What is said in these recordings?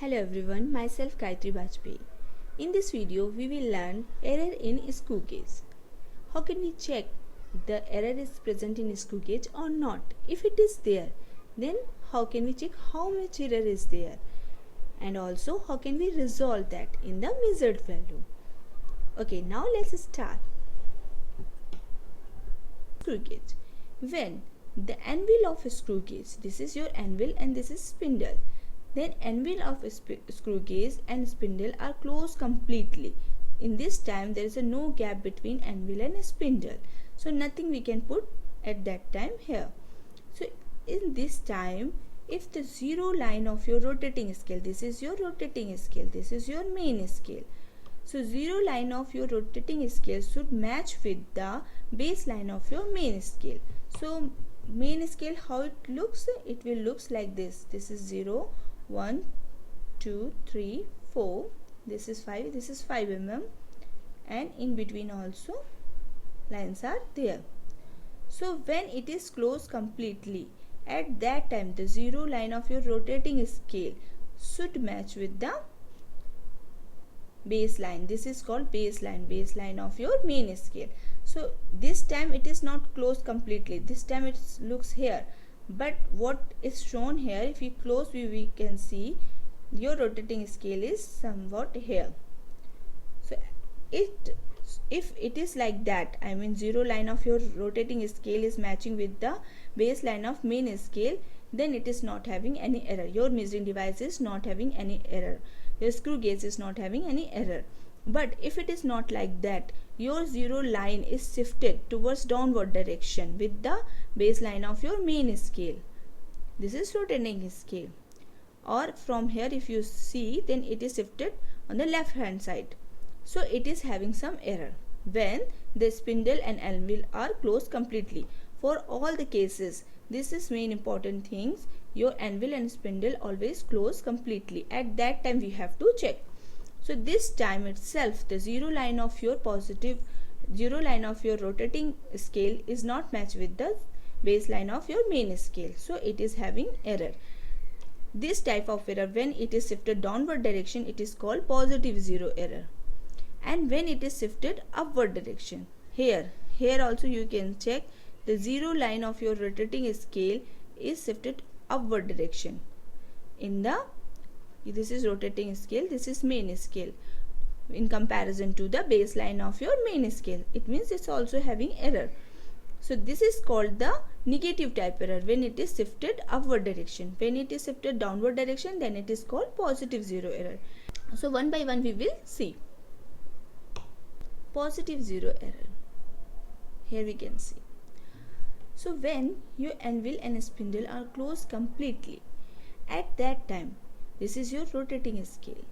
Hello everyone, myself Gayatri Bajpayee. In this video, we will learn error in screw gauge. How can we check the error is present in screw gauge or not? If it is there, then how can we check how much error is there? And also, how can we resolve that in the measured value? Okay, now let's start. Screw gauge. When the anvil of a screw gauge, this is your anvil and this is spindle. Then anvil of a screw gauge and spindle are closed completely. In this time there is no gap between anvil and spindle. So nothing we can put at that time here. So in this time, if the zero line of your rotating scale, this is your rotating scale, this is your main scale. So zero line of your rotating scale should match with the baseline of your main scale. So main scale, how it looks? It will looks like this. This is 0, 1, 2, 3, 4. This is 5. This is 5 mm, and in between also lines are there. So when it is closed completely, at that time the zero line of your rotating scale should match with the baseline. This is called baseline of your main scale. So this time it is not closed completely. This time it looks here. But what is shown here, if we close we can see your rotating scale is somewhat here. So if it is like that, I mean zero line of your rotating scale is matching with the baseline of main scale, then it is not having any error. Your measuring device is not having any error. Your screw gauge is not having any error. But if it is not like that, your zero line is shifted towards downward direction with the baseline of your main scale. This is rotating scale. Or from here if you see, then it is shifted on the left hand side. So it is having some error when the spindle and anvil are closed completely. For all the cases, this is main important things. Your anvil and spindle always close completely. At that time we have to check. So this time itself the zero line of your rotating scale is not matched with the baseline of your main scale. So it is having error. This type of error, when it is shifted downward direction, it is called positive zero error. And when it is shifted upward direction, here also you can check the zero line of your rotating scale is shifted upward direction. This is rotating scale, this is main scale. In comparison to the baseline of your main scale, it means it's also having error. So this is called the negative type error, when it is shifted upward direction. When it is shifted downward direction, then it is called positive zero error. So one by one we will see. Positive zero error. Here we can see. So when your anvil and spindle are closed completely, at that time, this is your rotating scale.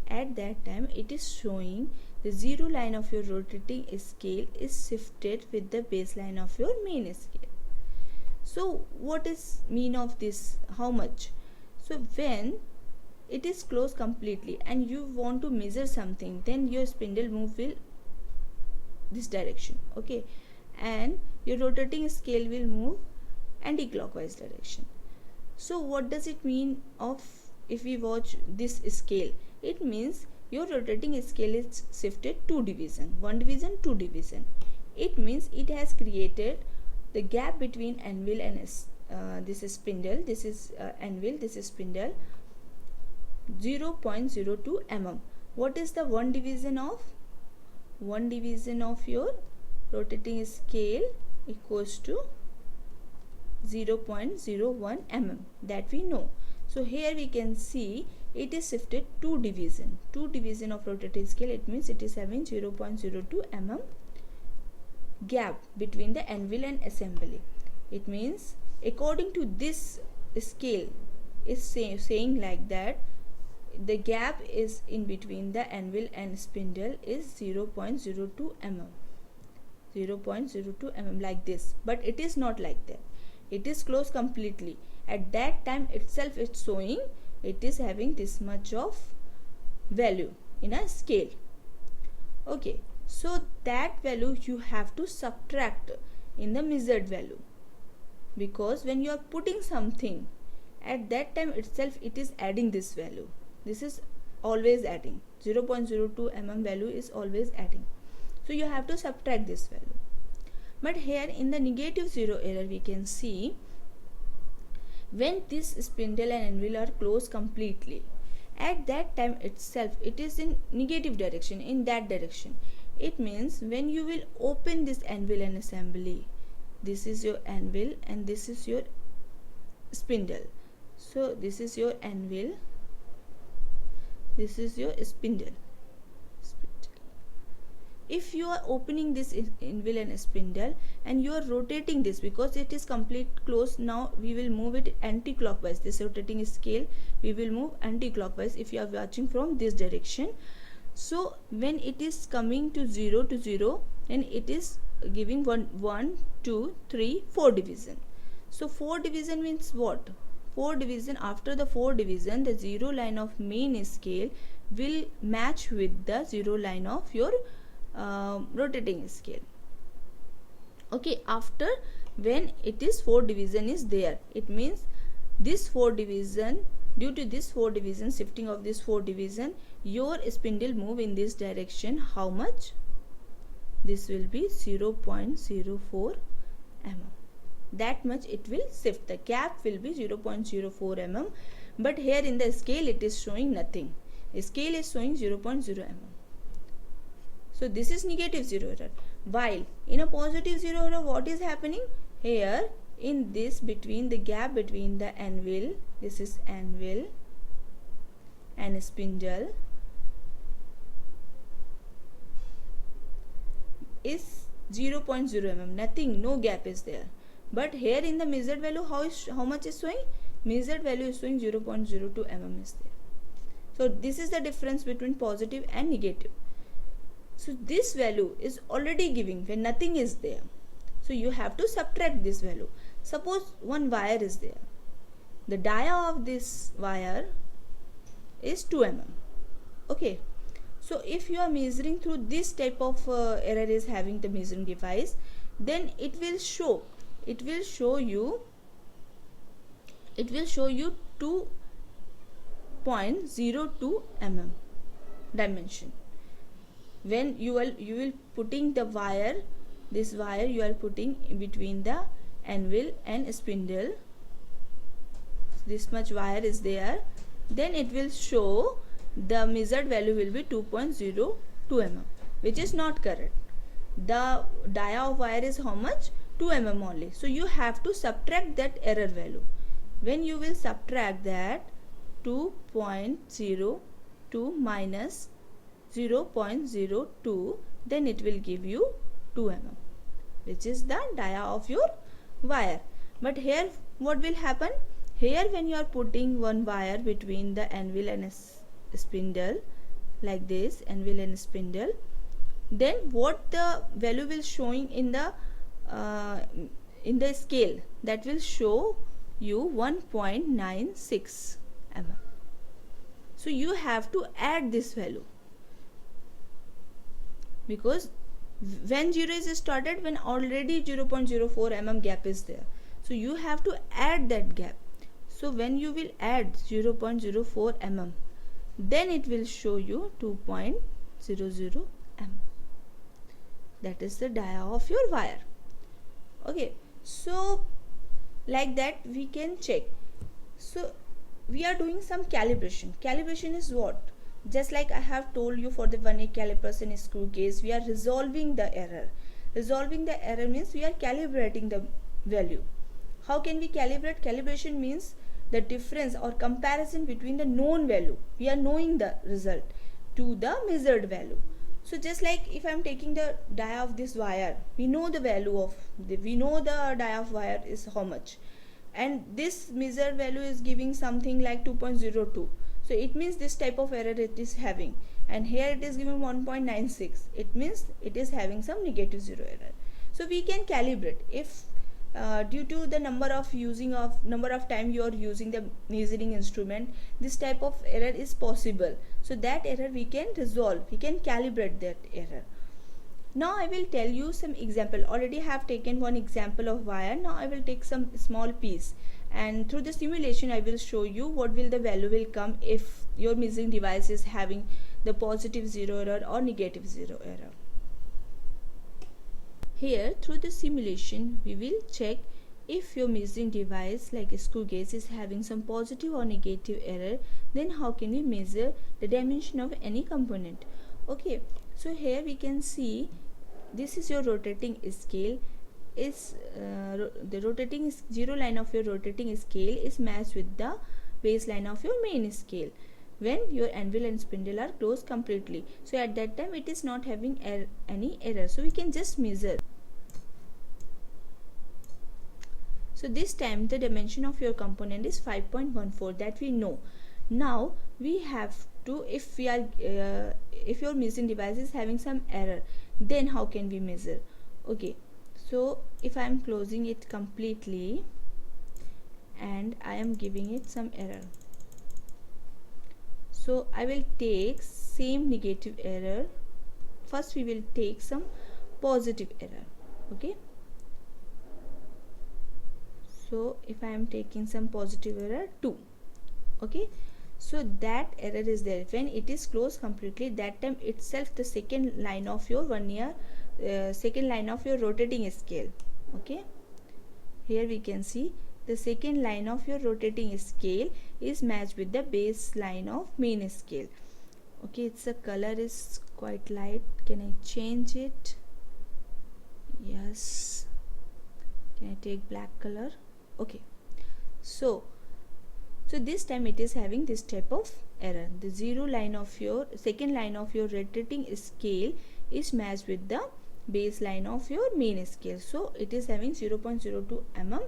At that time it is showing the zero line of your rotating scale is shifted with the baseline of your main scale. So what is mean of this? How much? So when it is closed completely and you want to measure something, then your spindle move will this direction, okay, and your rotating scale will move anti-clockwise direction. So what does it mean of if we watch this scale? It means your rotating scale is shifted 2 division, 1 division, 2 division. It means it has created the gap between anvil and this is spindle, this is anvil, this is spindle, 0.02 mm. What is the 1 division of? 1 division of your rotating scale equals to 0.01 mm, that we know. So here we can see it is shifted 2 division of rotating scale. It means it is having 0.02 mm gap between the anvil and assembly. It means according to this scale is saying like that the gap is in between the anvil and spindle is 0.02 mm. 0.02 mm like this, but it is not like that. It is closed completely. At that time itself it's showing it is having this much of value in a scale. Okay, so that value you have to subtract in the measured value, because when you are putting something at that time itself it is adding this value. This is always adding. 0.02 mm value is always adding. So you have to subtract this value. But here in the negative zero error, we can see when this spindle and anvil are closed completely, at that time itself it is in negative direction, in that direction. It means when you will open this anvil and assembly, this is your anvil and this is your spindle. So this is your anvil, this is your spindle. If you are opening this anvil and spindle and you are rotating this, because it is complete closed, now we will move it anti-clockwise. This rotating scale we will move anti-clockwise if you are watching from this direction. So when it is coming to 0 to 0, and it is giving 1 2 3 4 division. So 4 division means what? 4 division, after the 4 division, the 0 line of main scale will match with the 0 line of your rotating scale. Okay, after when it is 4 division is there, it means this 4 division, due to this 4 division, shifting of this 4 division, your spindle move in this direction. How much? This will be 0.04 mm. That much it will shift. The gap will be 0.04 mm, but here in the scale it is showing nothing. The scale is showing 0.0 mm. So this is negative zero error. While in a positive zero error, what is happening? Here in this, between the gap between the anvil, this is anvil and spindle, is 0.0 mm. Nothing, no gap is there. But here in the measured value, how much is showing? Measured value is showing 0.02 mm is there. So this is the difference between positive and negative. So this value is already giving when nothing is there. So you have to subtract this value. Suppose one wire is there. The dia of this wire is 2 mm. Okay. So if you are measuring through this type of error is having the measuring device, then it will show you 2.02 mm dimension. When you will putting the wire, this wire you are putting in between the anvil and spindle, this much wire is there, then it will show the measured value will be 2.02 mm, which is not correct. The dia of wire is how much? 2 mm only. So you have to subtract that error value. When you will subtract that, 2.02 minus 0.02, then it will give you 2 mm, which is the dia of your wire. But here what will happen? Here when you are putting one wire between the anvil and a spindle, like this, anvil and spindle, then what the value will showing in the scale, that will show you 1.96 mm. So you have to add this value, because when 0 is started, when already 0.04 mm gap is there, so you have to add that gap. So when you will add 0.04 mm, then it will show you 2.00 mm. That is the dia of your wire. Okay, so like that we can check. So we are doing some calibration. Calibration is what? Just like I have told you for the 1/8 calipers and screw case, we are resolving the error. Resolving the error means we are calibrating the value. How can we calibrate? Calibration means the difference or comparison between the known value, we are knowing the result, to the measured value. So just like if I am taking the dia of this wire, we know the value of we know the dia of wire is how much, and this measured value is giving something like 2.02. So it means this type of error it is having, and here it is giving 1.96. It means it is having some negative zero error. So we can calibrate if due to the number of time you are using the measuring instrument, this type of error is possible. So that error we can resolve, we can calibrate that error. Now I will tell you some example. Already have taken one example of wire. Now I will take some small piece and through the simulation I will show you what will the value will come if your measuring device is having the positive 0 error or negative 0 error. Here through the simulation we will check if your measuring device like a screw gauge is having some positive or negative error, then how can we measure the dimension of any component. Okay, so here we can see this is your rotating scale. Is the rotating zero line of your rotating scale is matched with the baseline of your main scale when your anvil and spindle are closed completely. So at that time it is not having any error, so we can just measure. So this time the dimension of your component is 5.14, that we know. Now we have to, if your measuring device is having some error, then how can we measure. Okay, so if I am closing it completely and I am giving it some error, so I will take same negative error. First we will take some positive error. Okay, so if I am taking some positive error 2. Okay, so that error is there when it is closed completely. That time itself the second line of your vernier, second line of your rotating scale. Okay, here we can see the second line of your rotating scale is matched with the base line of main scale. Okay, its a color is quite light. Can I change it? Yes. Can I take black color? Okay, so this time it is having this type of error. The zero line of your second line of your rotating scale is matched with the baseline of your main scale, so it is having 0.02 mm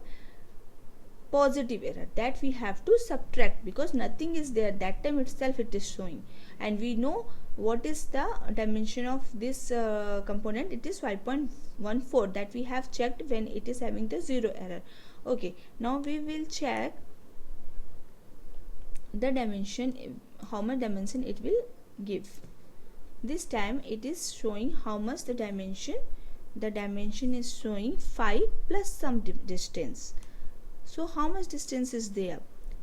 positive error that we have to subtract because nothing is there. That time itself it is showing, and we know what is the dimension of this component. It is 5.14 that we have checked when it is having the zero error. Okay, now we will check the dimension, how much dimension it will give. This time it is showing how much the dimension is showing 5 plus some distance. So how much distance is there?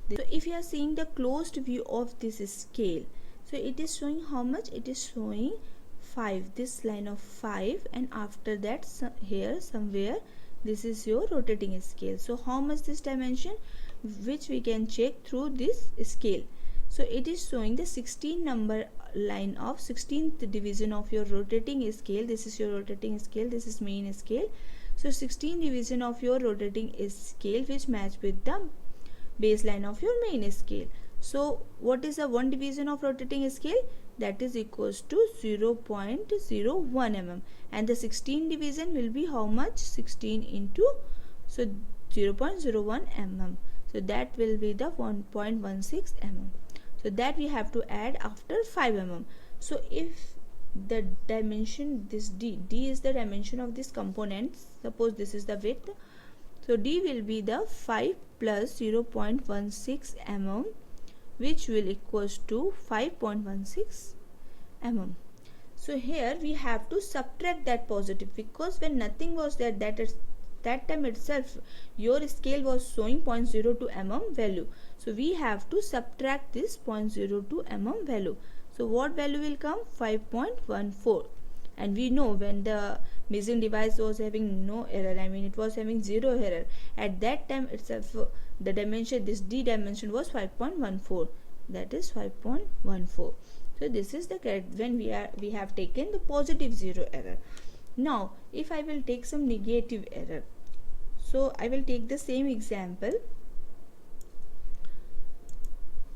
So if you are seeing the closed view of this scale, so it is showing how much? It is showing 5, this line of 5, and after that here somewhere this is your rotating scale. So how much this dimension, which we can check through this scale. So it is showing the 16 number line of 16th division of your rotating scale. This is your rotating scale, this is main scale. So 16 division of your rotating scale which match with the baseline of your main scale. So what is the one division of rotating scale? That is equals to 0.01 mm, and the 16 division will be how much? 16 into, so 0.01 mm. So that will be the 1.16 mm. So that we have to add after 5 mm. So if the dimension, this d is the dimension of this component, suppose this is the width, so d will be the 5 plus 0.16 mm, which will equals to 5.16 mm. So here we have to subtract that positive, because when nothing was there, that time itself your scale was showing 0.02 mm value. So we have to subtract this 0.02 mm value. So what value will come? 5.14. And we know when the measuring device was having no error, I mean it was having zero error, at that time itself the dimension, this d dimension was 5.14, that is 5.14. So this is the correct when we have taken the positive zero error. Now if I will take some negative error, so I will take the same example.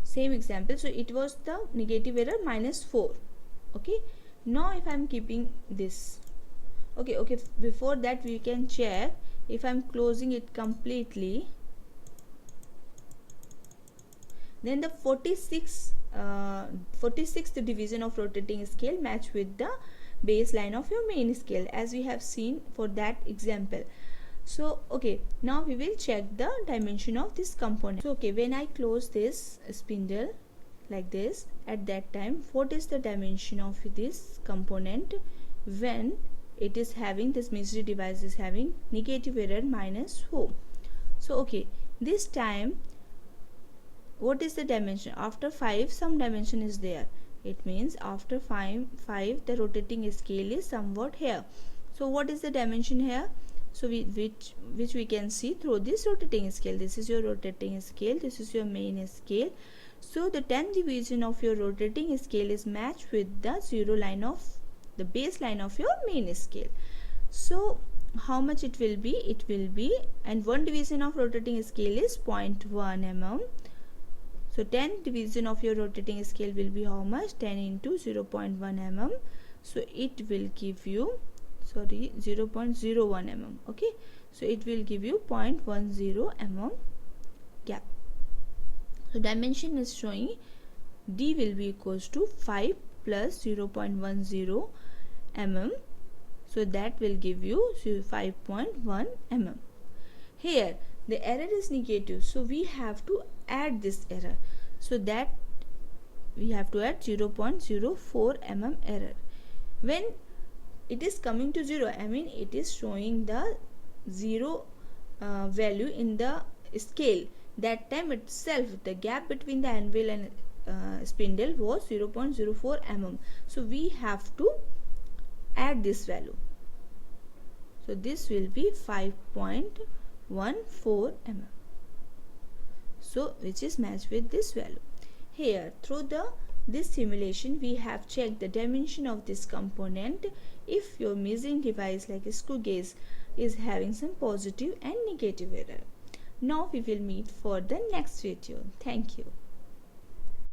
So it was the negative error -4. Okay, now if I am keeping this, okay, before that we can check if I am closing it completely, then the 46th division of rotating scale match with the baseline of your main scale, as we have seen for that example. So okay, now we will check the dimension of this component. So okay, when I close this spindle like this, at that time what is the dimension of this component when it is having, this measuring device is having negative error -4. So okay, This time, what is the dimension? After 5 some dimension is there. It means after 5 the rotating scale is somewhat here. So what is the dimension here? So which we can see through this rotating scale. This is your rotating scale, this is your main scale. So the 10th division of your rotating scale is matched with the zero line of the baseline of your main scale. So how much it will be? It will be, and 1 division of rotating scale is 0.1 mm. So 10 division of your rotating scale will be how much? 10 into 0.1 mm. So it will give you 0.01 mm. Okay, so it will give you 0.10 mm gap. So dimension is showing D will be equals to 5 plus 0.10 mm. So that will give you 5.1 mm. Here the error is negative, so we have to add this error. So that we have to add 0.04 mm error. When it is coming to 0, I mean it is showing the 0 value in the scale. That time itself the gap between the anvil and spindle was 0.04 mm. So we have to add this value. So this will be 5.14 mm. So which is matched with this value. Here through this simulation we have checked the dimension of this component if your measuring device like a screw gauge is having some positive and negative error. Now we will meet for the next video. Thank you.